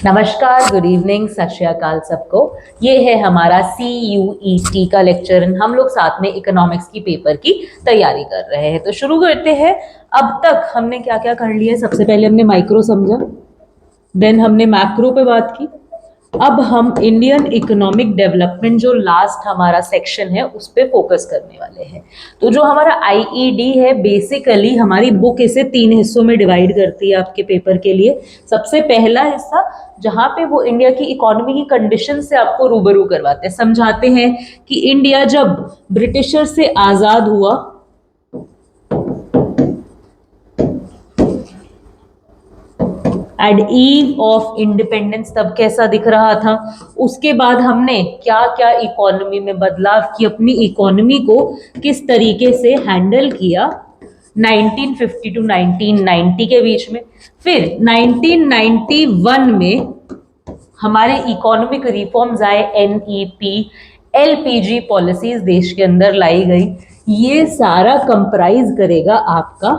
नमस्कार, good evening, सत श्री अकाल सबको। ये है हमारा CUET का लेक्चर। हम लोग साथ में इकोनॉमिक्स की पेपर की तैयारी कर रहे हैं। तो शुरू करते हैं। अब तक हमने क्या क्या कर लिया? सबसे पहले हमने माइक्रो समझा, देन हमने मैक्रो पे बात की। अब हम इंडियन इकोनॉमिक डेवलपमेंट जो लास्ट हमारा सेक्शन है उस पे फोकस करने वाले हैं। तो जो हमारा IED है, बेसिकली हमारी बुक इसे 3 हिस्सों में डिवाइड करती है आपके पेपर के लिए। सबसे पहला हिस्सा जहां पे वो इंडिया की इकोनॉमी की कंडीशन से आपको रूबरू करवाते हैं, समझाते हैं कि इंडिया जब ब्रिटिशर से आजाद हुआ एट ईव ऑफ इंडिपेंडेंस तब कैसा दिख रहा था। उसके बाद हमने क्या क्या इकोनॉमी में बदलाव की, अपनी इकोनॉमी को किस तरीके से हैंडल किया 1950 टू 1990 के बीच में। फिर 1991 में हमारे इकोनॉमिक रिफॉर्म्स आए, NEP LPG पॉलिसीज देश के अंदर लाई गई। ये सारा कंप्राइज करेगा आपका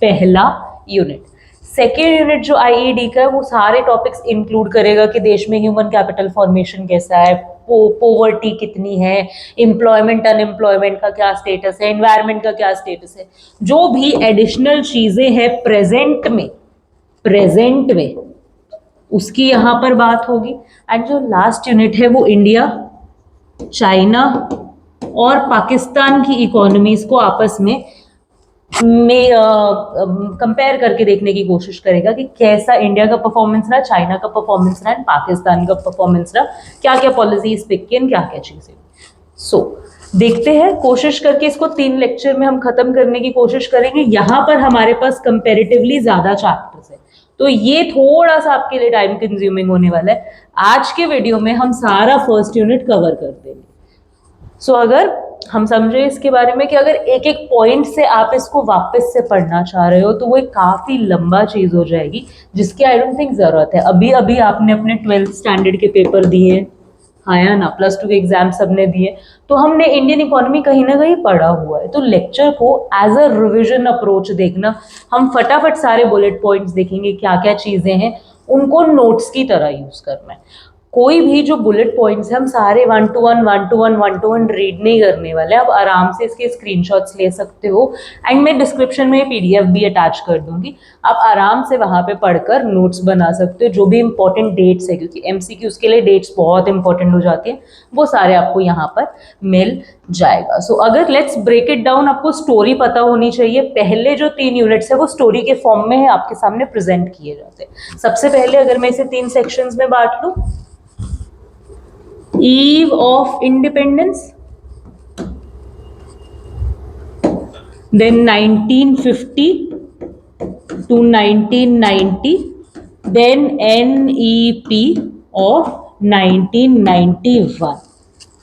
पहला यूनिट। सेकेंड यूनिट जो IED का है वो सारे टॉपिक्स इंक्लूड करेगा कि देश में ह्यूमन कैपिटल फॉर्मेशन कैसा है, पोवर्टी कितनी है, एम्प्लॉयमेंट अनएम्प्लॉयमेंट का क्या स्टेटस है, एनवायरमेंट का क्या स्टेटस है, जो भी एडिशनल चीजें हैं प्रेजेंट में उसकी यहाँ पर बात होगी। एंड जो लास्ट यूनिट है वो इंडिया, चाइना और पाकिस्तान की इकोनॉमीज को आपस में कंपेयर करके देखने की कोशिश करेगा कि कैसा इंडिया का परफॉर्मेंस रहा, चाइना का परफॉर्मेंस रहा, पाकिस्तान का परफॉर्मेंस रहा, क्या क्या पॉलिसीज पिक की, क्या क्या चीजें। सो देखते हैं, कोशिश करके इसको 3 लेक्चर में हम खत्म करने की कोशिश करेंगे। यहाँ पर हमारे पास कंपेरेटिवली ज्यादा चैप्टर्स है, तो ये थोड़ा सा आपके लिए टाइम कंज्यूमिंग होने वाला है। आज के वीडियो में हम सारा फर्स्ट यूनिट कवर कर देंगे। सो अगर हम समझे इसके बारे में कि अगर एक एक पॉइंट से आप इसको वापस से पढ़ना चाह रहे हो तो वो एक काफी लंबा चीज हो जाएगी, जिसकी आई डोंट थिंक जरूरत है। अभी अभी आपने अपने 12th स्टैंडर्ड के पेपर दिए, हाँ या ना, +2 के एग्जाम सबने दिए, तो हमने इंडियन इकोनॉमी कहीं ना कहीं पढ़ा हुआ है। तो लेक्चर को एज अ रिविजन अप्रोच देखना, हम फटाफट सारे बुलेट पॉइंट्स देखेंगे, क्या क्या चीजें हैं, उनको नोट्स की तरह यूज करना है। कोई भी जो बुलेट पॉइंट्स हैं हम सारे 1 to 1 रीड नहीं करने वाले। आप आराम से इसके स्क्रीनशॉट्स ले सकते हो एंड मैं डिस्क्रिप्शन में PDF भी अटैच कर दूंगी। आप आराम से वहां पे पढ़कर नोट्स बना सकते हो। जो भी इंपॉर्टेंट डेट्स है, क्योंकि MCQs के लिए डेट्स बहुत इंपॉर्टेंट हो जाती है, वो सारे आपको यहाँ पर मिल जाएगा। सो अगर लेट्स ब्रेक इट डाउन, आपको स्टोरी पता होनी चाहिए। पहले जो 3 यूनिट्स है वो स्टोरी के फॉर्म में है, आपके सामने प्रेजेंट किए जाते हैं। सबसे पहले अगर मैं इसे 3 सेक्शंस में बांट लूं, eve of independence, then 1950 to 1990, then NEP of 1991।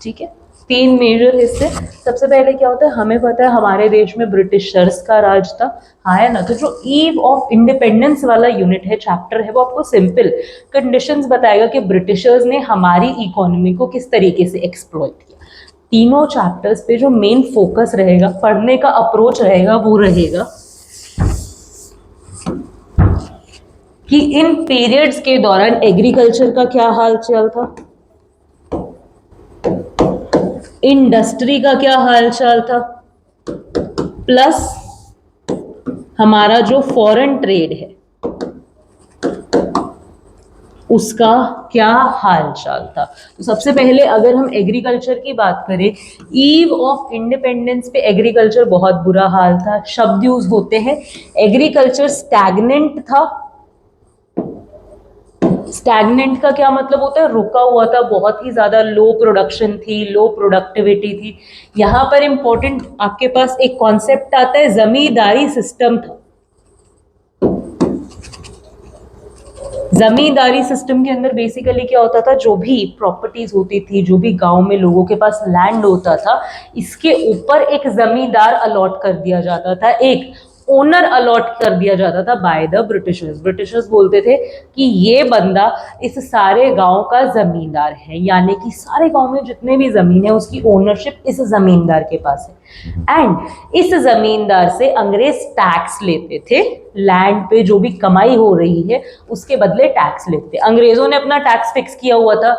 ठीक है, 3 मेजर हिस्से। सबसे पहले क्या होता है, हमें पता है हमारे देश में ब्रिटिशर्स का राज था, हाँ है ना। तो जो ईव ऑफ इंडिपेंडेंस वाला यूनिट है, चैप्टर है, वो आपको सिंपल कंडीशंस बताएगा कि ब्रिटिशर्स ने हमारी इकोनॉमी को किस तरीके से एक्सप्लॉइट किया। तीनों चैप्टर्स पे जो मेन फोकस रहेगा, पढ़ने का अप्रोच रहेगा, वो रहेगा कि इन पीरियड्स के दौरान एग्रीकल्चर का क्या हाल चाल था, इंडस्ट्री का क्या हालचाल था, प्लस हमारा जो फॉरेन ट्रेड है उसका क्या हालचाल था। तो सबसे पहले अगर हम एग्रीकल्चर की बात करें, ईव ऑफ इंडिपेंडेंस पे एग्रीकल्चर बहुत बुरा हाल था। शब्द यूज होते हैं, एग्रीकल्चर स्टैग्नेंट था। स्टैग्नेंट का क्या मतलब होता है, रुका हुआ था, बहुत ही ज्यादा लो प्रोडक्शन थी, लो प्रोडक्टिविटी थी। यहां पर इंपॉर्टेंट आपके पास एक कॉन्सेप्ट आता है, जमींदारी सिस्टम था। जमींदारी सिस्टम के अंदर बेसिकली क्या होता था, जो भी प्रॉपर्टीज होती थी, जो भी गांव में लोगों के पास लैंड होता था, इसके ऊपर एक जमींदार अलॉट कर दिया जाता था, एक ओनर अलॉट कर दिया जाता था बाय द ब्रिटिशर्स। ब्रिटिशर्स बोलते थे कि ये बंदा इस सारे गांव का जमींदार है, यानी कि सारे गांव में जितने भी जमीन है उसकी ओनरशिप इस जमींदार के पास है। एंड इस जमींदार से अंग्रेज टैक्स लेते थे, लैंड पे जो भी कमाई हो रही है उसके बदले टैक्स लेते थे। अंग्रेजों ने अपना टैक्स फिक्स किया हुआ था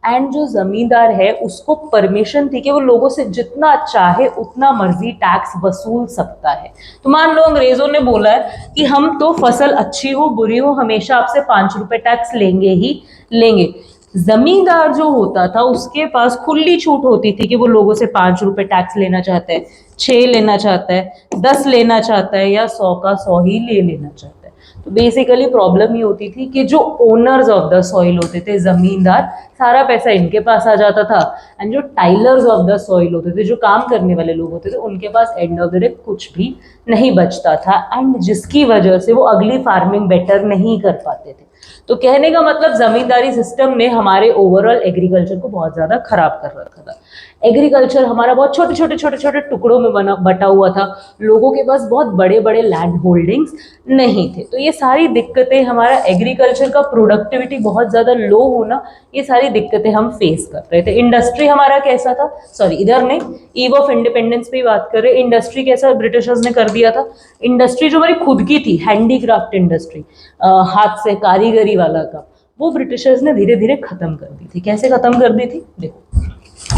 एंड जो जमींदार है उसको परमिशन थी कि वो लोगों से जितना चाहे उतना मर्जी टैक्स वसूल सकता है। तो मान लो अंग्रेजों ने बोला है कि हम तो फसल अच्छी हो बुरी हो हमेशा आपसे 5 रुपए टैक्स लेंगे ही लेंगे। जमींदार जो होता था उसके पास खुली छूट होती थी कि वो लोगों से 5 रुपए टैक्स लेना चाहता है, 6 लेना चाहता है, 10 लेना चाहता है या 100 का 100 ही ले लेना चाहता है। तो बेसिकली प्रॉब्लम ये होती थी कि जो ओनर्स ऑफ द सॉइल होते थे, जमींदार, सारा पैसा इनके पास आ जाता था एंड जो टाइलर्स ऑफ द सॉइल होते थे, जो काम करने वाले लोग होते थे, उनके पास एंड ऑफ द डे कुछ भी नहीं बचता था एंड जिसकी वजह से वो अगली फार्मिंग बेटर नहीं कर पाते थे। तो कहने का मतलब जमींदारी सिस्टम ने हमारे ओवरऑल एग्रीकल्चर को बहुत ज्यादा खराब कर रखा था। एग्रीकल्चर हमारा बहुत छोटे छोटे छोटे छोटे टुकड़ों में बटा हुआ था, लोगों के पास बहुत बड़े बड़े लैंड होल्डिंग्स नहीं थे। तो ये सारी दिक्कतें, हमारा एग्रीकल्चर का प्रोडक्टिविटी बहुत ज्यादा लो होना, ये सारी दिक्कतें हम फेस कर रहे थे। इंडस्ट्री हमारा कैसा था, सॉरी इधर नहीं, ईव ऑफ इंडिपेंडेंस पे बात कर रहे, इंडस्ट्री कैसा ब्रिटिशर्स ने कर दिया था। इंडस्ट्री जो हमारी खुद की थी, हैंडीक्राफ्ट इंडस्ट्री, हाथ से कारीगरी वाला काम, वो ब्रिटिशर्स ने धीरे धीरे खत्म कर दी थी। कैसे खत्म कर दी थी, देखो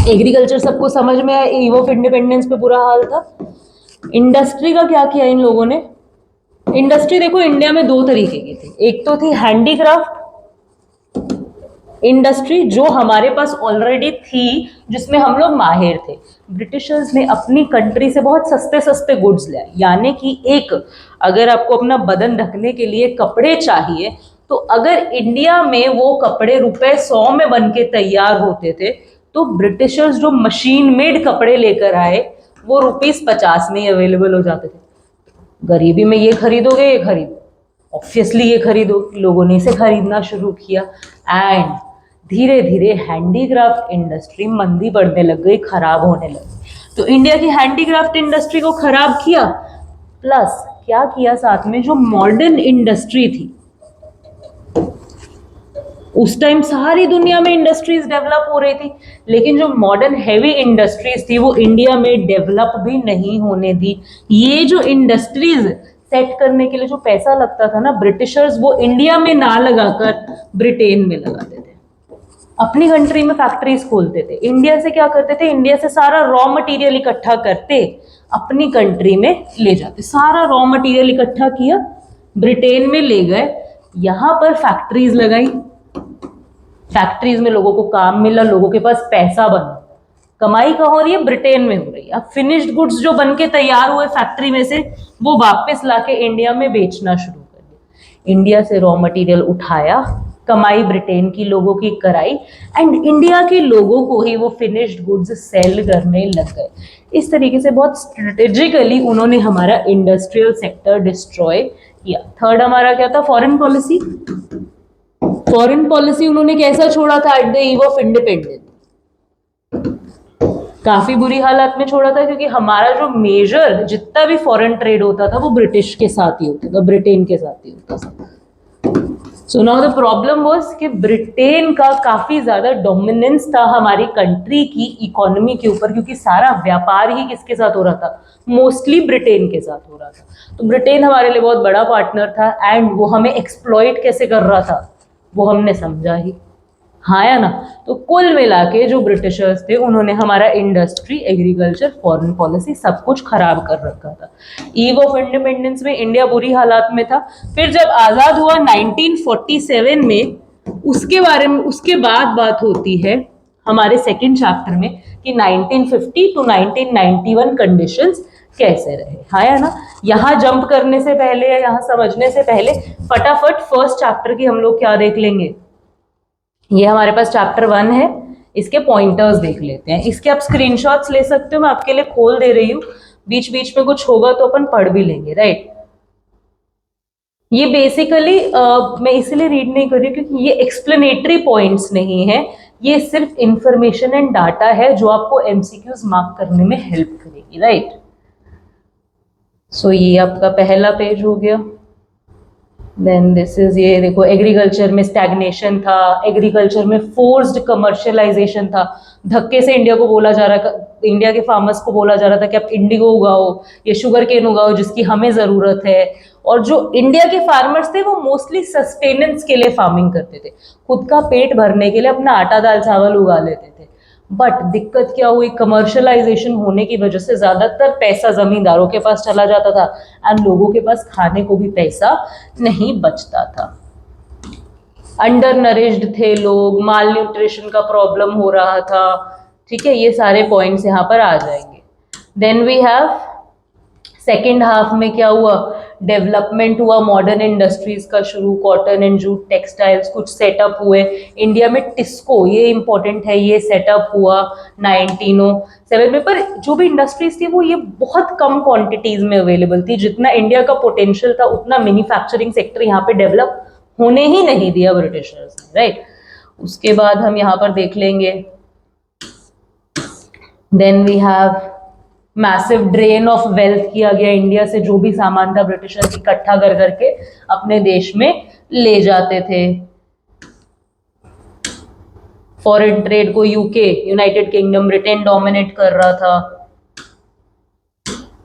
एग्रीकल्चर सबको समझ में आया, ईव ऑफ इंडिपेंडेंस पे बुरा हाल था। इंडस्ट्री का क्या किया इन लोगों ने, इंडस्ट्री देखो इंडिया में दो तरीके की थी, एक तो थी हैंडीक्राफ्ट इंडस्ट्री जो हमारे पास ऑलरेडी थी, जिसमें हम लोग माहिर थे। ब्रिटिशर्स ने अपनी कंट्री से बहुत सस्ते सस्ते गुड्स लाए, यानी कि एक, अगर आपको अपना बदन ढकने के लिए कपड़े चाहिए तो अगर इंडिया में वो कपड़े ₹100 में बन के तैयार होते थे, तो ब्रिटिशर्स जो मशीन मेड कपड़े लेकर आए वो ₹50 में ही अवेलेबल हो जाते थे। गरीबी में ये खरीदोगे, ये खरीदो, ऑब्वियसली ये खरीदो, लोगों ने इसे खरीदना शुरू किया एंड धीरे धीरे हैंडीक्राफ्ट इंडस्ट्री मंदी बढ़ने लग गई, खराब होने लगी। तो इंडिया की हैंडीक्राफ्ट इंडस्ट्री को खराब किया, प्लस क्या किया साथ में, जो मॉडर्न इंडस्ट्री थी, उस टाइम सारी दुनिया में इंडस्ट्रीज डेवलप हो रही थी, लेकिन जो मॉडर्न हैवी इंडस्ट्रीज थी वो इंडिया में डेवलप भी नहीं होने दी। ये जो इंडस्ट्रीज सेट करने के लिए जो पैसा लगता था ना, ब्रिटिशर्स वो इंडिया में ना लगाकर ब्रिटेन में लगाते थे, अपनी कंट्री में फैक्ट्रीज खोलते थे। इंडिया से क्या करते थे, इंडिया से सारा रॉ मटेरियल इकट्ठा करते, अपनी कंट्री में ले जाते, सारा रॉ मटेरियल इकट्ठा किया, ब्रिटेन में ले गए, यहां पर फैक्ट्रीज लगाई, फैक्ट्रीज में लोगों को काम मिला, लोगों के पास पैसा बना, कमाई कहाँ हो रही है, ब्रिटेन में हो रही है। अब फिनिश्ड गुड्स जो बन के तैयार हुए फैक्ट्री में से, वो वापस लाके इंडिया में बेचना शुरू कर दिया। इंडिया से रॉ मटेरियल उठाया, कमाई ब्रिटेन की लोगों की कराई एंड इंडिया के लोगों को ही वो फिनिश्ड गुड्स सेल करने लग गए। इस तरीके से बहुत स्ट्रेटेजिकली उन्होंने हमारा इंडस्ट्रियल सेक्टर डिस्ट्रॉय किया। थर्ड हमारा क्या था, फॉरेन पॉलिसी। फॉरेन पॉलिसी उन्होंने कैसा छोड़ा था at the eve of independence, काफी बुरी हालत में छोड़ा था, क्योंकि हमारा जो मेजर जितना भी फॉरेन ट्रेड होता था वो ब्रिटिश के साथ ही होता था, ब्रिटेन के साथ ही होता था। So now the problem was कि ब्रिटेन का काफी ज्यादा डोमिनेंस था हमारी कंट्री की इकोनॉमी के ऊपर, क्योंकि सारा व्यापार ही किसके साथ हो रहा था, मोस्टली ब्रिटेन के साथ हो रहा था। तो ब्रिटेन हमारे लिए बहुत बड़ा पार्टनर था एंड वो हमें एक्सप्लॉइट कैसे कर रहा था वो हमने समझा ही, हाँ या ना। तो कुल मिला के जो ब्रिटिशर्स थे उन्होंने हमारा इंडस्ट्री, एग्रीकल्चर, फॉरेन पॉलिसी सब कुछ खराब कर रखा था। ईव ऑफ इंडिपेंडेंस में इंडिया बुरी हालात में था। फिर जब आजाद हुआ 1947 में, उसके बारे में उसके बाद बात होती है हमारे सेकेंड चैप्टर में कि 1950 टू 1991 कंडीशंस कैसे रहे, हाँ या ना। यहाँ जंप करने से पहले या यहाँ समझने से पहले फटाफट फर्स्ट चैप्टर की हम लोग क्या देख लेंगे, ये हमारे पास चैप्टर 1 है, इसके पॉइंटर्स देख लेते हैं। इसके आप स्क्रीनशॉट्स ले सकते हो, मैं आपके लिए खोल दे रही हूँ, बीच बीच में कुछ होगा तो अपन पढ़ भी लेंगे, राइट। ये बेसिकली मैं इसलिए रीड नहीं कर रही क्योंकि ये एक्सप्लेनेटरी पॉइंट्स नहीं है, ये सिर्फ इंफॉर्मेशन एंड डाटा है जो आपको एमसीक्यूज मार्क करने में हेल्प करेगी, राइट। सो ये आपका पहला पेज हो गया। देन दिस इज, ये देखो एग्रीकल्चर में स्टैग्नेशन था, एग्रीकल्चर में फोर्स्ड कमर्शियलाइजेशन था। धक्के से इंडिया को बोला जा रहा, इंडिया के फार्मर्स को बोला जा रहा था कि आप इंडिगो उगाओ, ये शुगर केन उगाओ जिसकी हमें जरूरत है। और जो इंडिया के फार्मर्स थे वो मोस्टली सस्टेनेंस के लिए फार्मिंग करते थे, खुद का पेट भरने के लिए अपना आटा दाल चावल उगा लेते थे। बट दिक्कत क्या हुई, कमर्शलाइजेशन होने की वजह से ज्यादातर पैसा जमींदारों के पास चला जाता था एंड लोगों के पास खाने को भी पैसा नहीं बचता था। अंडर नरिश्ड थे लोग, माल न्यूट्रिशन का प्रॉब्लम हो रहा था। ठीक है, ये सारे पॉइंट्स यहाँ पर आ जाएंगे। Then we have second half में क्या हुआ, डेवलपमेंट हुआ मॉडर्न इंडस्ट्रीज का शुरू, कॉटन एंड जूट टेक्सटाइल्स कुछ सेटअप हुए इंडिया में। टिस्को, ये इंपॉर्टेंट है, ये सेटअप हुआ 1907 में। पर जो भी इंडस्ट्रीज थी वो ये बहुत कम क्वांटिटीज में अवेलेबल थी। जितना इंडिया का पोटेंशियल था उतना मैन्युफैक्चरिंग सेक्टर यहाँ पे डेवलप होने ही नहीं दिया ब्रिटिशर्स ने, राइट। उसके बाद हम यहाँ पर देख लेंगे, then we have massive drain of wealth किया गया इंडिया से। जो भी सामान था ब्रिटिशर्स इकट्ठा कर करके अपने देश में ले जाते थे। फॉरेन ट्रेड को UK, United kingdom, Britain dominate कर रहा था।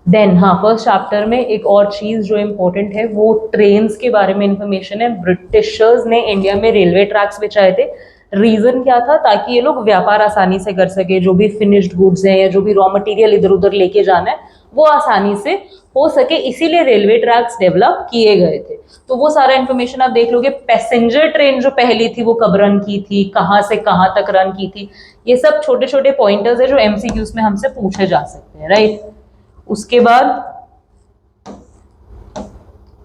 देन हाँ, फर्स्ट चैप्टर में एक और चीज जो इंपॉर्टेंट है वो ट्रेन्स के बारे में इंफॉर्मेशन है। ब्रिटिशर्स ने इंडिया में रेलवे ट्रैक्स बिछाए थे। रीजन क्या था, ताकि ये लोग व्यापार आसानी से कर सके, जो भी फिनिश्ड गुड्स हैं या जो भी रॉ मटेरियल इधर उधर लेके जाना है वो आसानी से हो सके, इसीलिए रेलवे ट्रैक्स डेवलप किए गए थे। तो वो सारा इंफॉर्मेशन आप देख लोगे। पैसेंजर ट्रेन जो पहली थी वो कब रन की थी, कहाँ से कहाँ तक रन की थी, ये सब छोटे छोटे पॉइंटर्स है जो एमसीक्यूज में हमसे पूछे जा सकते हैं, राइट। उसके बाद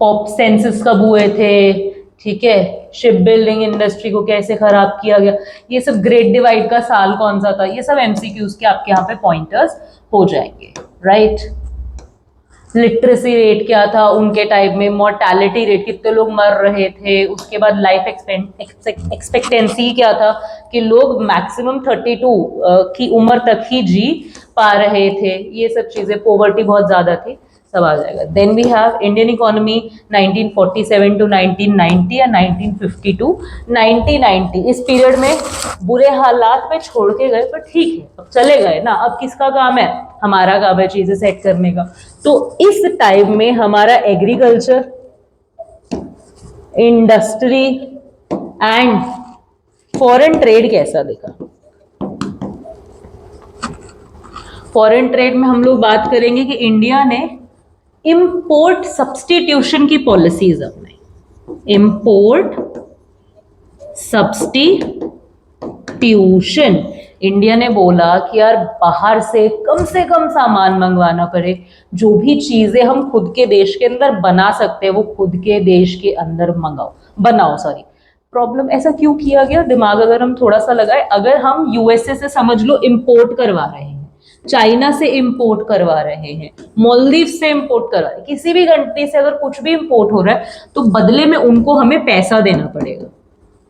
पॉप सेंसस कब हुए थे, ठीक है, शिप बिल्डिंग इंडस्ट्री को कैसे खराब किया गया, ये सब ग्रेट डिवाइड का साल कौन सा था, ये सब एमसीक्यूज के आपके यहाँ पे पॉइंटर्स हो जाएंगे, राइट। लिटरेसी रेट क्या था उनके टाइम में, मोर्टेलिटी रेट कितने लोग मर रहे थे, उसके बाद लाइफ एक्सपेक्टेंसी क्या था कि लोग मैक्सिमम 32 की उम्र तक ही जी पा रहे थे, ये सब चीजें, पॉवर्टी बहुत ज्यादा थी, सब आ जाएगा। Then we have Indian economy 1947 to 1990 या 1950 टू 1990। इस पीरियड में बुरे हालात में छोड़ के गए, पर ठीक है, अब चले गए ना, अब किसका काम है, हमारा काम है चीजें सेट करने का। तो इस टाइम में हमारा agriculture, industry and foreign trade कैसा दिखा। फॉरेन ट्रेड में हम लोग बात करेंगे कि इंडिया ने इंपोर्ट सब्स्टिट्यूशन की पॉलिसीज अपनाई। इंपोर्ट सब्स्टिट्यूशन, इंडिया ने बोला कि यार बाहर से कम सामान मंगवाना पड़े, जो भी चीजें हम खुद के देश के अंदर बना सकते हैं वो खुद के देश के अंदर बनाओ। प्रॉब्लम ऐसा क्यों किया गया, दिमाग अगर हम थोड़ा सा लगाए, अगर हम यूएसए से समझ लो इंपोर्ट करवा रहे हैं, चाइना से इंपोर्ट करवा रहे हैं, मालदीव से इंपोर्ट करवा रहे हैं, किसी भी कंट्री से अगर कुछ भी इंपोर्ट हो रहा है तो बदले में उनको हमें पैसा देना पड़ेगा,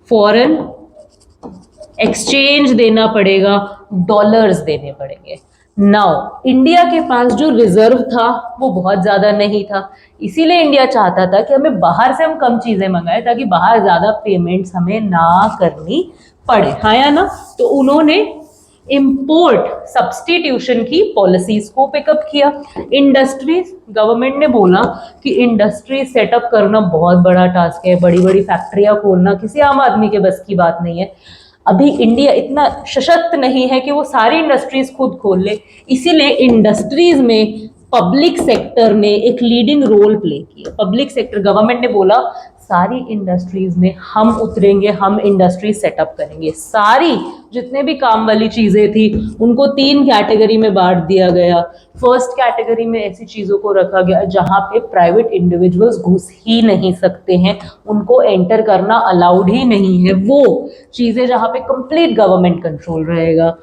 फॉरेन एक्सचेंज देना पड़ेगा, डॉलर्स देने पड़ेंगे। नाउ इंडिया के पास जो रिजर्व था वो बहुत ज्यादा नहीं था, इसीलिए इंडिया चाहता था कि हमें बाहर से हम कम चीजें मंगाए ताकि बाहर ज्यादा पेमेंट्स हमें ना करनी पड़े, हाँ या ना। तो उन्होंने इंपोर्ट सब्स्टिट्यूशन की पॉलिसीज को पिकअप किया। इंडस्ट्रीज, गवर्नमेंट ने बोला कि इंडस्ट्री सेटअप करना बहुत बड़ा टास्क है, बड़ी बड़ी फैक्ट्रियां खोलना किसी आम आदमी के बस की बात नहीं है। अभी इंडिया इतना सशक्त नहीं है कि वो सारी इंडस्ट्रीज खुद खोल ले, इसीलिए इंडस्ट्रीज में पब्लिक सेक्टर ने एक लीडिंग रोल प्ले किया। पब्लिक सेक्टर, गवर्नमेंट ने बोला सारी इंडस्ट्रीज में हम उतरेंगे, हम इंडस्ट्री सेटअप करेंगे। सारी जितने भी काम वाली चीजें थी उनको 3 कैटेगरी में बांट दिया गया। फर्स्ट कैटेगरी में ऐसी चीजों को रखा गया जहां पे प्राइवेट इंडिविजुअल्स घुस ही नहीं सकते हैं, उनको एंटर करना अलाउड ही नहीं है, वो चीजें जहां पे कंप्लीट गवर्नमेंट कंट्रोल रहेगा।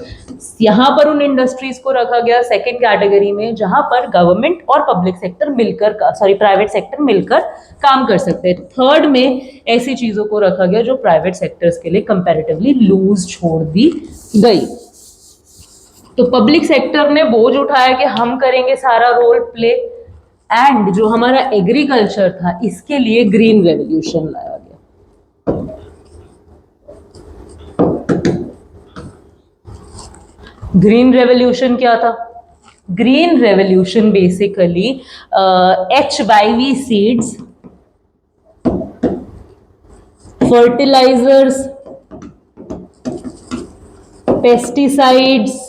यहाँ पर उन इंडस्ट्रीज को रखा गया सेकेंड कैटेगरी में जहां पर गवर्नमेंट और पब्लिक सेक्टर मिलकर, प्राइवेट सेक्टर मिलकर काम कर सकते हैं। थर्ड में ऐसी चीजों को रखा गया जो प्राइवेट सेक्टर्स के लिए कंपैरेटिवली लूज छोड़ दी गई। तो पब्लिक सेक्टर ने बोझ उठाया कि हम करेंगे सारा रोल प्ले, एंड जो हमारा एग्रीकल्चर था इसके लिए ग्रीन रेवोल्यूशन लाया गया। ग्रीन रेवोल्यूशन क्या था? Green revolution basically HYV seeds, fertilisers, pesticides,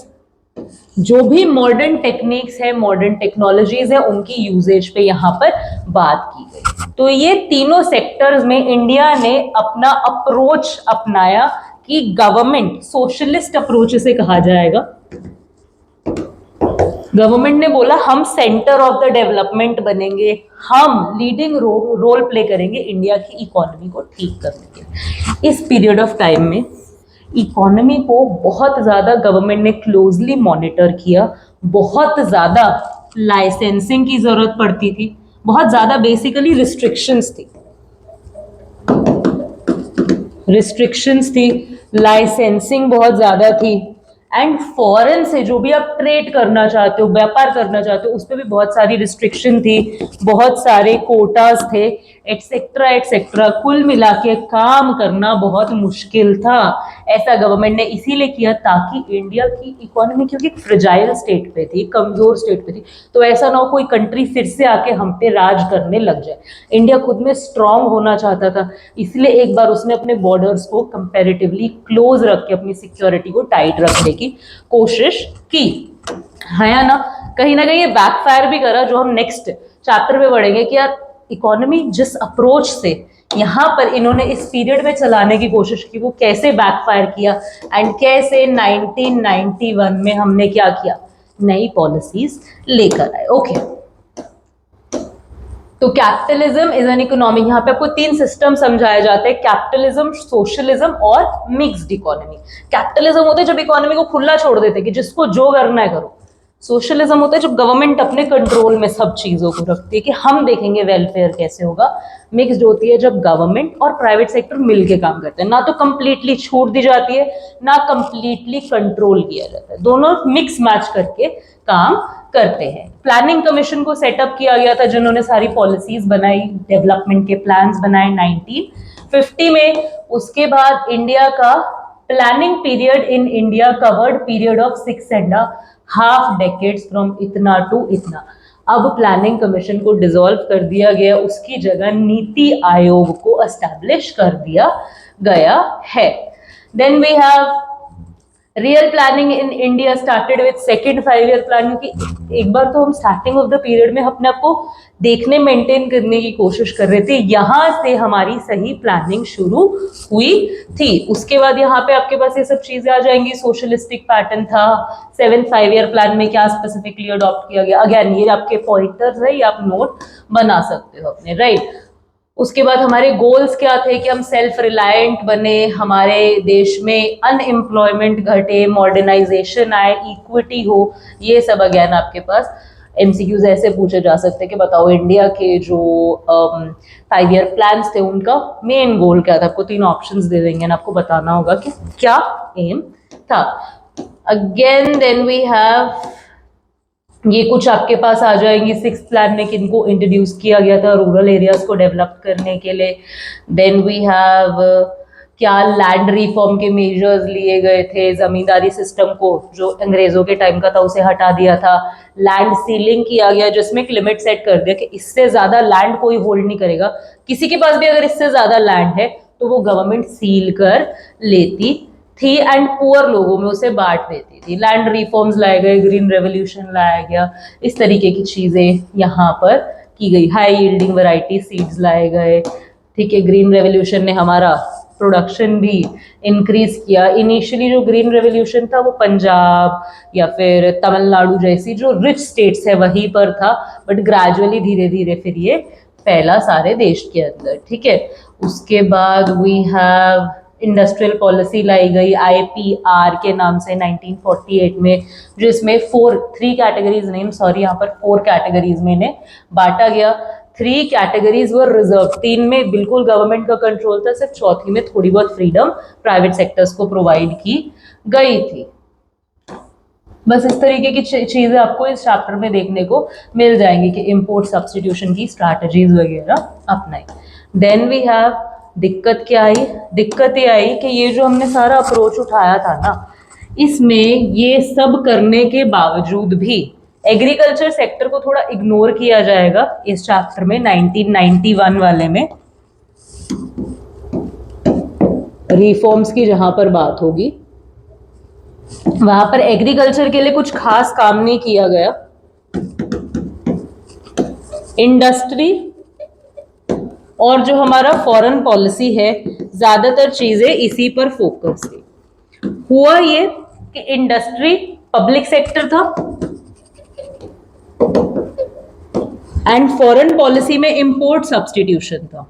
जो भी मॉडर्न टेक्निक्स है, मॉडर्न टेक्नोलॉजीज है, उनकी यूजेज पे यहाँ पर बात की गई। तो ये तीनों सेक्टर्स में इंडिया ने अपना अप्रोच अपनाया कि गवर्नमेंट, सोशलिस्ट अप्रोच इसे कहा जाएगा, गवर्नमेंट ने बोला हम सेंटर ऑफ द डेवलपमेंट बनेंगे, हम लीडिंग रोल प्ले करेंगे इंडिया की इकोनॉमी को ठीक करने के। इस पीरियड ऑफ टाइम में इकोनॉमी को बहुत ज़्यादा गवर्नमेंट ने क्लोजली मॉनिटर किया, बहुत ज़्यादा लाइसेंसिंग की ज़रूरत पड़ती थी, बहुत ज़्यादा बेसिकली रिस्ट्रिक्शंस थी, लाइसेंसिंग बहुत ज़्यादा थी, एंड फॉरेन से जो भी आप ट्रेड करना चाहते हो, व्यापार करना चाहते हो, उस पर भी बहुत सारी रिस्ट्रिक्शन थी, बहुत सारे कोटास थे, एटसेट्रा एटसेट्रा। कुल मिला के काम करना बहुत मुश्किल था। ऐसा गवर्नमेंट ने इसीलिए किया ताकि इंडिया की इकोनॉमी, क्योंकि फ्रेजाइल स्टेट पे थी, कमजोर स्टेट पे थी, तो ऐसा ना हो कोई कंट्री फिर से आके हम पे राज करने लग जाए। इंडिया खुद में स्ट्रांग होना चाहता था, इसलिए एक बार उसने अपने बॉर्डर्स को कंपैरेटिवली क्लोज रख के अपनी सिक्योरिटी को टाइट रखने की कोशिश की है ना। कहीं ना कहीं ये बैकफायर भी करा, जो हम नेक्स्ट चैप्टर में पढ़ेंगे कि यार इकोनॉमी जिस अप्रोच से यहाँ पर इन्होंने इस पीरियड में चलाने की कोशिश की वो कैसे बैकफायर किया, एंड कैसे 1991 में हमने क्या किया, नई पॉलिसीज लेकर आए। ओके, तो कैपिटलिज्म इज एन इकोनॉमी, यहाँ पे आपको तीन सिस्टम समझाए जाते हैं, कैपिटलिज्म, सोशलिज्म और मिक्स्ड इकोनॉमी। कैपिटलिज्म होता है जब इकोनॉमी को खुला छोड़ देते हैं कि जिसको जो करना है करो। सोशलिज्म होता है जब गवर्नमेंट अपने कंट्रोल में सब चीजों को रखती है कि हम देखेंगे वेलफेयर कैसे होगा। मिक्स्ड होती है जब गवर्नमेंट और प्राइवेट सेक्टर मिलके काम करते हैं, ना तो कंप्लीटली छूट दी जाती है, ना कंप्लीटली कंट्रोल किया जाता है, दोनों मिक्स मैच करके काम करते हैं। प्लानिंग कमीशन को सेटअप किया गया था, जिन्होंने सारी पॉलिसीज बनाई, डेवलपमेंट के प्लान्स बनाए 1950 में। उसके बाद इंडिया का planning period in India covered period of 6.5 decades from इतना टू इतना। अब प्लानिंग कमीशन को डिसॉल्व कर दिया गया, उसकी जगह नीति आयोग को एस्टैब्लिश कर दिया गया है। Then we have real planning in India started with second 5 year plan, क्योंकि एक बार तो हम स्टार्टिंग ऑफ द पीरियड में अपने आप को देखने, मेंटेन करने की कोशिश कर रहे थे, यहां से हमारी सही प्लानिंग शुरू हुई थी। उसके बाद यहाँ पे आपके पास ये सब चीजें आ जाएंगी। सोशलिस्टिक पैटर्न था, 7th 5 ईयर प्लान में क्या स्पेसिफिकली अडॉप्ट किया गया, अगेन ये आपके पॉइंटर्स है, ये आप नोट बना सकते हो अपने, राइट। उसके बाद हमारे गोल्स क्या थे कि हम सेल्फ रिलायंट बने, हमारे देश में अनएम्प्लॉयमेंट घटे, मॉडर्नाइजेशन आए, इक्विटी हो, ये सब अगेन आपके पास एमसीक्यूज ऐसे पूछे जा सकते हैं कि बताओ इंडिया के जो 5 ईयर प्लान्स थे उनका मेन गोल क्या था। आपको 3 ऑप्शंस दे देंगे ना, आपको बताना होगा कि क्या एम था। अगेन देन वी हैव, ये कुछ आपके पास आ जाएंगी। 6th प्लान में किनको इंट्रोड्यूस किया गया था रूरल एरियाज को डेवलप करने के लिए। देन वी हैव क्या लैंड रिफॉर्म के मेजर्स लिए गए थे, जमींदारी सिस्टम को जो अंग्रेजों के टाइम का था उसे हटा दिया था। लैंड सीलिंग किया गया, जिसमें एक लिमिट सेट कर दिया कि इससे ज्यादा लैंड कोई होल्ड नहीं करेगा, किसी के पास भी अगर इससे ज्यादा लैंड है तो वो गवर्नमेंट सील कर लेती थी एंड पुअर लोगों में उसे बांट देती थी। लैंड रिफॉर्म्स लाए गए, ग्रीन रेवोल्यूशन लाया गया, इस तरीके की चीजें यहाँ पर की गई। हाई यील्डिंग वैरायटी सीड्स लाए गए, ठीक है। ग्रीन रेवोल्यूशन ने हमारा प्रोडक्शन भी इंक्रीज किया। इनिशियली जो ग्रीन रेवोल्यूशन था वो पंजाब या फिर तमिलनाडु जैसी जो रिच स्टेट्स है वहीं पर था, बट ग्रेजुअली धीरे धीरे फिर ये फैला सारे देश के अंदर, ठीक है। उसके बाद वी हैव इंडस्ट्रियल पॉलिसी लाई गई IPR के नाम से 1948 में, जो इसमें 3 कैटेगरीज नहीं, सॉरी यहाँ पर 4 कैटेगरीज में इन्हें बांटा गया। 3 कैटेगरीज वर रिजर्व, 3 में बिल्कुल गवर्नमेंट का कंट्रोल था, सिर्फ चौथी में थोड़ी बहुत फ्रीडम प्राइवेट सेक्टर्स को प्रोवाइड की गई थी। बस इस तरीके की चीजें आपको इस चैप्टर में देखने को मिल जाएंगी कि इंपोर्ट सब्स्टिट्यूशन की स्ट्रैटेजीज वगैरह अपनाई। देन वी हैव दिक्कत क्या आई? दिक्कत ये आई कि ये जो हमने सारा अप्रोच उठाया था ना, इसमें ये सब करने के बावजूद भी एग्रीकल्चर सेक्टर को थोड़ा इग्नोर किया जाएगा इस चैप्टर में। 1991 वाले में रिफॉर्म्स की जहां पर बात होगी, वहां पर एग्रीकल्चर के लिए कुछ खास काम नहीं किया गया। इंडस्ट्री और जो हमारा फॉरेन पॉलिसी है, ज्यादातर चीजें इसी पर फोकस थी। हुआ ये कि इंडस्ट्री पब्लिक सेक्टर था एंड फॉरेन पॉलिसी में इंपोर्ट सब्स्टिट्यूशन था,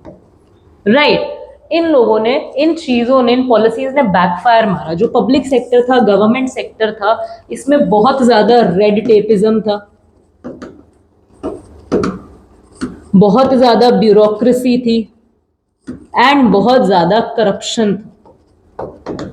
राइट। इन लोगों ने, इन चीजों ने, इन पॉलिसीज ने बैकफायर मारा। जो पब्लिक सेक्टर था, गवर्नमेंट सेक्टर था, इसमें बहुत ज्यादा रेड टेपिज्म था, बहुत ज्यादा ब्यूरोक्रेसी थी एंड बहुत ज्यादा करप्शन था।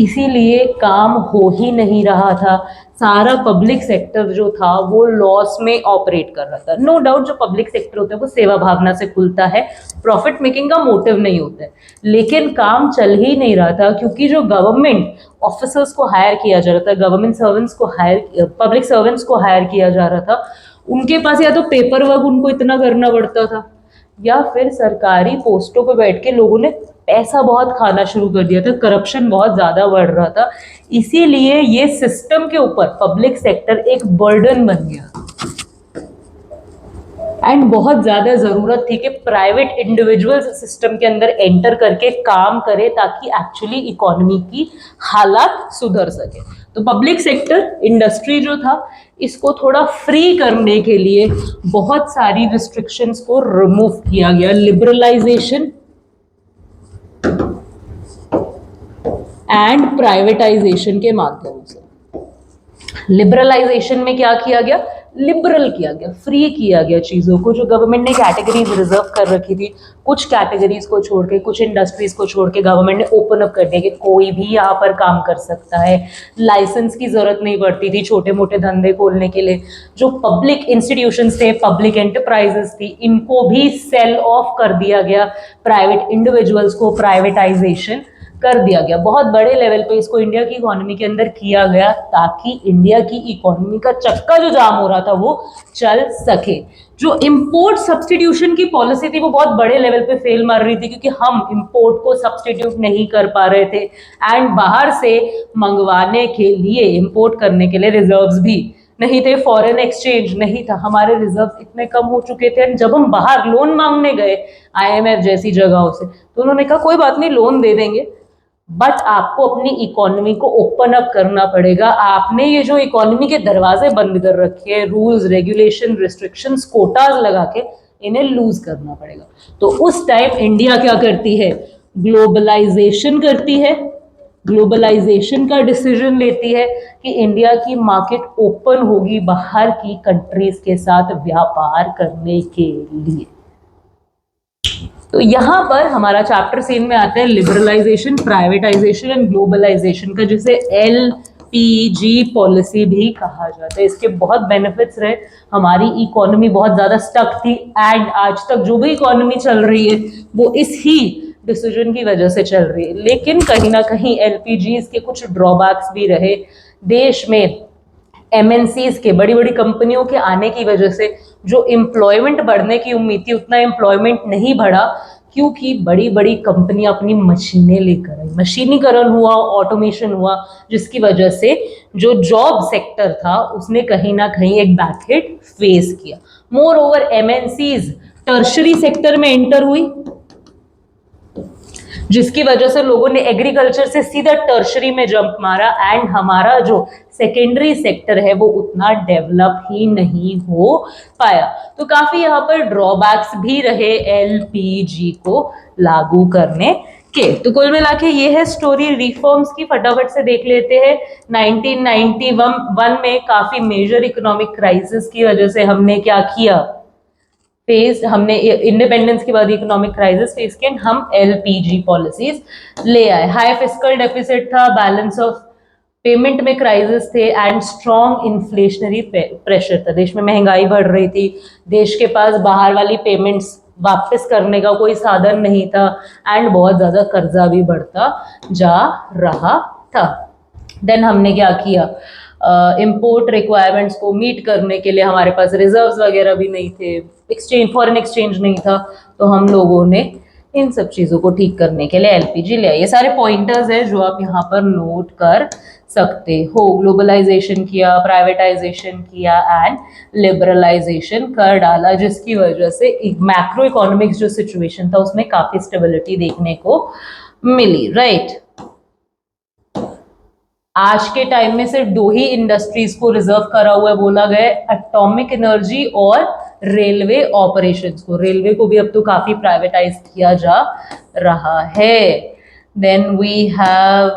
इसीलिए काम हो ही नहीं रहा था। सारा पब्लिक सेक्टर जो था वो लॉस में ऑपरेट कर रहा था। नो डाउट जो पब्लिक सेक्टर होता है वो सेवा भावना से खुलता है, प्रॉफिट मेकिंग का मोटिव नहीं होता है, लेकिन काम चल ही नहीं रहा था क्योंकि जो गवर्नमेंट ऑफिसर्स को हायर किया जा रहा था, गवर्नमेंट सर्वेंट्स को हायर, पब्लिक सर्वेंट्स को हायर किया जा रहा था, उनके पास या तो पेपर वर्क उनको इतना करना पड़ता था, या फिर सरकारी पोस्टों पर बैठ के लोगों ने पैसा बहुत खाना शुरू कर दिया था, करप्शन बहुत ज्यादा बढ़ रहा था। इसीलिए ये सिस्टम के ऊपर पब्लिक सेक्टर एक बर्डन बन गया एंड बहुत ज्यादा जरूरत थी कि प्राइवेट इंडिविजुअल्स सिस्टम के अंदर एंटर करके काम करे ताकि एक्चुअली इकोनॉमी की हालात सुधर सके। तो पब्लिक सेक्टर इंडस्ट्री जो था, इसको थोड़ा फ्री करने के लिए बहुत सारी रिस्ट्रिक्शंस को रिमूव किया गया, लिबरलाइजेशन एंड प्राइवेटाइजेशन के माध्यम से। लिबरलाइजेशन में क्या किया गया? लिबरल किया गया, फ्री किया गया चीजों को। जो गवर्नमेंट ने कैटेगरीज रिजर्व कर रखी थी, कुछ कैटेगरीज को छोड़ के, कुछ इंडस्ट्रीज को छोड़ के गवर्नमेंट ने ओपन अप कर दिया कि कोई भी यहाँ पर काम कर सकता है, लाइसेंस की जरूरत नहीं पड़ती थी छोटे मोटे धंधे खोलने के लिए। जो पब्लिक इंस्टीट्यूशंस थे, पब्लिक एंटरप्राइजेस थी, इनको भी सेल ऑफ कर दिया गया, प्राइवेट इंडिविजुअल्स को प्राइवेटाइजेशन कर दिया गया। बहुत बड़े लेवल पे इसको इंडिया की इकोनॉमी के अंदर किया गया ताकि इंडिया की इकोनॉमी का चक्का जो जाम हो रहा था वो चल सके। जो इंपोर्ट सब्स्टिट्यूशन की पॉलिसी थी वो बहुत बड़े लेवल पे फेल मार रही थी क्योंकि हम इंपोर्ट को सब्स्टिट्यूट नहीं कर पा रहे थे एंड बाहर से मंगवाने के लिए, इंपोर्ट करने के लिए रिजर्व्स भी नहीं थे, फॉरेन एक्सचेंज नहीं था, हमारे रिजर्व इतने कम हो चुके थे। जब हम बाहर लोन मांगने गए IMF जैसी जगहों से, तो उन्होंने कहा कोई बात नहीं, लोन दे देंगे, बट आपको अपनी इकोनॉमी को ओपन अप करना पड़ेगा। आपने ये जो इकोनॉमी के दरवाजे बंद कर रखे हैं, रूल्स, रेगुलेशन, रिस्ट्रिक्शंस, कोटाज लगा के, इन्हें लूज करना पड़ेगा। तो उस टाइम इंडिया क्या करती है? ग्लोबलाइजेशन करती है, ग्लोबलाइजेशन का डिसीजन लेती है कि इंडिया की मार्केट ओपन होगी बाहर की कंट्रीज के साथ व्यापार करने के लिए। तो यहां पर हमारा चैप्टर सेम में आता है लिबरलाइजेशन, प्राइवेटाइजेशन एंड ग्लोबलाइजेशन का, जिसे LPG पॉलिसी भी कहा जाता है। इसके बहुत बेनिफिट्स रहे। हमारी इकोनॉमी बहुत ज्यादा स्टक थी एंड आज तक जो भी इकोनॉमी चल रही है वो इस ही डिसीजन की वजह से चल रही है। लेकिन कहीं ना कहीं LPGs के कुछ ड्रॉबैक्स भी रहे। देश में MNCs के, बड़ी बड़ी कंपनियों के आने की वजह से जो एम्प्लॉयमेंट बढ़ने की उम्मीद थी उतना एम्प्लॉयमेंट नहीं बढ़ा क्योंकि बड़ी बड़ी कंपनियां अपनी मशीनें लेकर आई, मशीनीकरण हुआ, ऑटोमेशन हुआ, जिसकी वजह से जो जॉब सेक्टर था उसने कहीं ना कहीं एक बैकहिट फेस किया। More over MNCs tertiary sector में एंटर हुई, जिसकी वजह से लोगों ने एग्रीकल्चर से सीधा टर्शरी में जंप मारा एंड हमारा जो सेकेंडरी सेक्टर है वो उतना डेवलप ही नहीं हो पाया। तो काफी यहाँ पर ड्रॉबैक्स भी रहे LPG को लागू करने के। तो कुल मिला के ये है स्टोरी रिफॉर्म्स की। फटाफट से देख लेते हैं। 1991 में काफी मेजर इकोनॉमिक क्राइसिस की वजह से हमने क्या किया? हमने इंडिपेंडेंस के बाद इकोनॉमिक क्राइसिस फेस किया, हम LPG पॉलिसीज ले आए। हाई फिस्कल डेफिसिट था, बैलेंस ऑफ पेमेंट में क्राइसिस थे एंड स्ट्रॉन्ग इन्फ्लेशनरी प्रेशर था। देश में महंगाई बढ़ रही थी, देश के पास बाहर वाली पेमेंट्स वापस करने का कोई साधन नहीं था एंड बहुत ज़्यादा कर्जा भी बढ़ता जा रहा था। देन हमने क्या किया, इम्पोर्ट रिक्वायरमेंट्स को मीट करने के लिए हमारे पास रिजर्व्स वगैरह भी नहीं थे, फॉरेन एक्सचेंज नहीं था, तो हम लोगों ने इन सब चीज़ों को ठीक करने के लिए एलपीजी लिया। ये सारे पॉइंटर्स है जो आप यहाँ पर नोट कर सकते हो। ग्लोबलाइजेशन किया, प्राइवेटाइजेशन किया एंड लिबरलाइजेशन कर डाला, जिसकी वजह से मैक्रो इकोनॉमिक्स जो सिचुएशन था उसमें काफी स्टेबिलिटी देखने को मिली, राइट। आज के टाइम में सिर्फ दो ही इंडस्ट्रीज को रिजर्व करा हुआ है, बोला गया एटॉमिक एनर्जी और रेलवे ऑपरेशंस को। रेलवे को भी अब तो काफी प्राइवेटाइज किया जा रहा है। देन वी हैव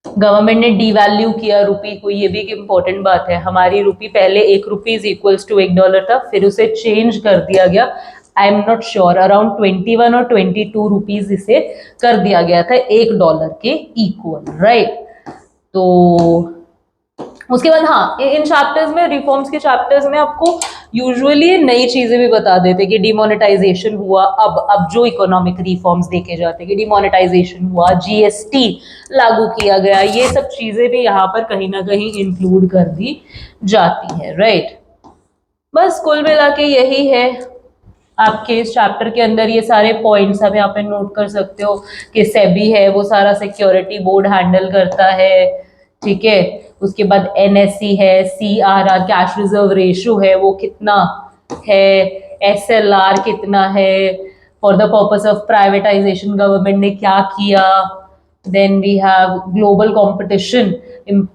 गवर्नमेंट ने डीवैल्यू किया रुपी को, ये भी एक इम्पोर्टेंट बात है। हमारी रुपी पहले $1 था, फिर उसे चेंज कर दिया गया, I am not sure around 21 और 22 रुपीज इसे कर दिया गया था $1 के इक्वल, राइट। तो उसके बाद हाँ, इन चैप्टर्स में, रिफॉर्म्स के चैप्टर्स में आपको यूजुअली नई चीजें भी बता देते कि डिमोनेटाइजेशन हुआ, अब जो इकोनॉमिक रिफॉर्म्स देखे जाते हैं कि डिमोनेटाइजेशन हुआ, जीएसटी लागू किया गया, ये सब चीजें भी यहाँ पर कहीं ना कहीं इंक्लूड कर दी जाती है, राइट। बस कुल मिला के यही है आपके इस चैप्टर के अंदर। ये सारे पॉइंट्स आप यहाँ पे नोट कर सकते हो कि सेबी है वो सारा सिक्योरिटी बोर्ड हैंडल करता है, ठीक है। उसके बाद एनएससी है, सीआरआर कैश रिजर्व रेशियो है वो कितना है, एसएलआर कितना है, for the purpose of privatisation government ने क्या किया। Then we have global competition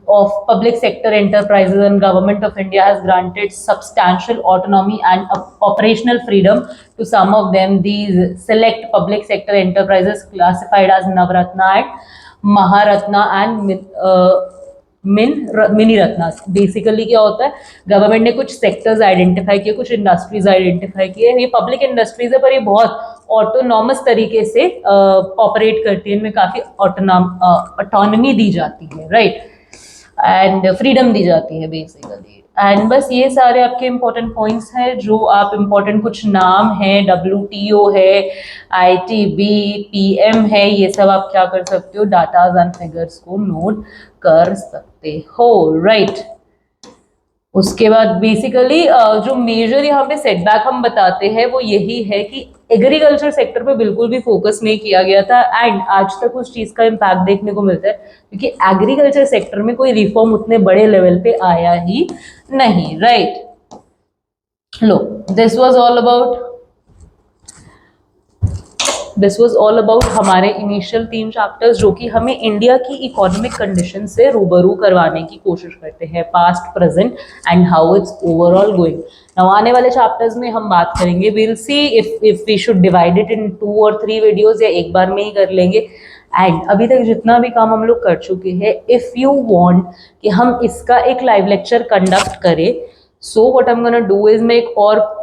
of public sector enterprises, and Government of India has granted substantial autonomy and operational freedom to some of them. These select public sector enterprises classified as Navratna and Maharatna and mini Ratna. Basically क्या होता है, government ने कुछ sectors identify किए, कुछ industries identify किए। ये public industries है पर ये बहुत ऑटोनॉमस तरीके से ऑपरेट करती है, इनमें काफी ऑटोनॉमी दी जाती है, राइट, एंड फ्रीडम दी जाती है बेसिकली। एंड बस ये सारे आपके इंपॉर्टेंट पॉइंट्स हैं जो आप इंपॉर्टेंट, कुछ नाम है, WTO है, ITB, PM है, ये सब आप क्या कर सकते हो, डाटाज एंड फिगर्स को नोट कर सकते हो, राइट। उसके बाद बेसिकली जो मेजर यहाँ पे सेटबैक हम बताते हैं वो यही है कि एग्रीकल्चर सेक्टर पे बिल्कुल भी फोकस नहीं किया गया था एंड आज तक उस चीज का इम्पैक्ट देखने को मिलता है क्योंकि एग्रीकल्चर सेक्टर में कोई रिफॉर्म उतने बड़े लेवल पे आया ही नहीं, right. Low, this was all about हमारे इनिशियल 3 चैप्टर्स जो कि हमें इंडिया की इकोनॉमिक कंडीशन से रूबरू करवाने की कोशिश करते हैं, past, present and how its overall going. Now आने वाले चैप्टर्स में हम बात करेंगे, will see if we should divide it in 2 और 3 वीडियोस या एक बार में ही कर लेंगे। एंड अभी तक जितना भी काम हम लोग कर चुके हैं, इफ यू वांट कि हम इसका एक लाइव लेक्चर कंडक्ट करें, so what I am gonna do is मैं एक और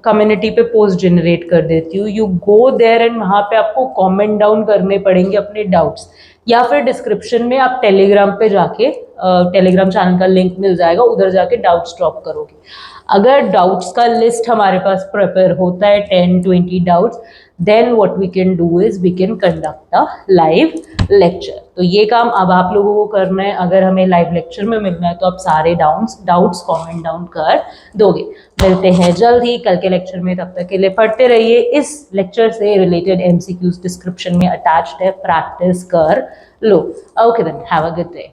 कम्युनिटी पे पोस्ट जनरेट कर देती हूँ। यू गो देयर एंड वहाँ पे आपको कमेंट डाउन करने पड़ेंगे अपने डाउट्स, या फिर डिस्क्रिप्शन में आप टेलीग्राम पे जाके टेलीग्राम चैनल का लिंक मिल जाएगा, उधर जाके डाउट्स ड्रॉप करोगे। अगर डाउट्स का लिस्ट हमारे पास प्रिपेयर होता है 10-20 doubts, then what we can do is we can conduct a live lecture. तो ये काम अब आप लोगों को करना है। अगर हमें लाइव लेक्चर में मिलना है तो आप सारे डाउट्स कमेंट डाउन कर दोगे। मिलते हैं जल्द ही कल के लेक्चर में, तब तक के लिए पढ़ते रहिए। इस लेक्चर से रिलेटेड MCQs डिस्क्रिप्शन में अटैच्ड है, प्रैक्टिस कर लो। Okay then, have a good day.